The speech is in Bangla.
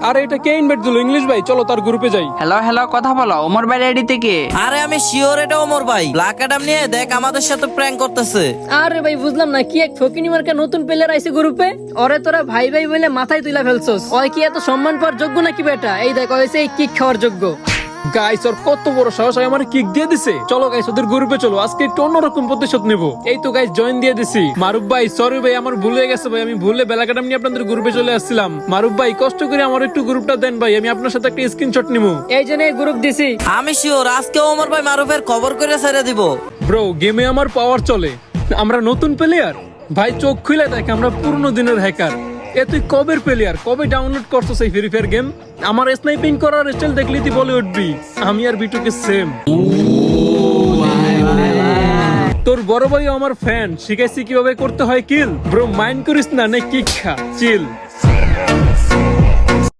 আরে এটা কে ইনভাইট দিল? ইংলিশ ভাই, চলো তার গ্রুপে যাই। হ্যালো হ্যালো, কথা বলো। ওমর ভাই আইডি থেকে। আরে আমি শিওর এটা ওমর ভাই। ব্ল্যাক অ্যাডাম নিয়ে দেখ আমাদের সাথে প্র্যাঙ্ক করতেছে। আরে ভাই বুঝলাম না, কি এক ফকিনি মার্কা নতুন প্লেয়ার আইছে গ্রুপে। ওরে তোরা ভাই ভাই বলে মাথায় তুইলা ফেলছস। ওই কি এত সম্মান পাওয়ার যোগ্য নাকি বেটা? এই দেখ হইছে এই কিক খাওয়ার যোগ্য। গাইস ওর কত বড় সাহস, আমার কিক দিয়ে দিছে। চলো গাইস ওদের গ্রুপে চলো, আজকে একটু অন্যরকম প্রতিশোধ নেব। এই তো গাইস জয়েন দিয়ে দিছি। মারুফ ভাই সরি ভাই, আমার ভুল হয়ে গেছে ভাই, আমি ভুলে ব্ল্যাক অ্যাডাম নিয়ে আপনাদের গ্রুপে চলে আসছিলাম। মারুফ ভাই কষ্ট করে আমার একটু গ্রুপটা দেন ভাই, আমি আপনার সাথে একটা স্ক্রিনশট নিব। এই জন্য গ্রুপ দিছি। আমি শিওর আজকে ওমর ভাই মারুফের খবর করে ছেড়ে দিব। ব্রো গেমে আমার পাওয়ার চলে, আমরা নতুন প্লেয়ার ভাই, চোখ খুলে দেখ আমরা পুরনো দিনের হ্যাকার। এ তুই কবের প্লেয়ার, কবে ডাউনলোড করছো সেই ফ্রি ফায়ার গেম? আমার স্নাইপিং করার স্টাইল দেখলি তুই বলে উঠবি আমি আর বিটুকে সেম। তোর বড় ভাই আমার ফ্যান, শিখাইছি কিভাবে করতে হয় কিল। ব্রো মাইন্ড করিস না, নে কিক খা, চিল।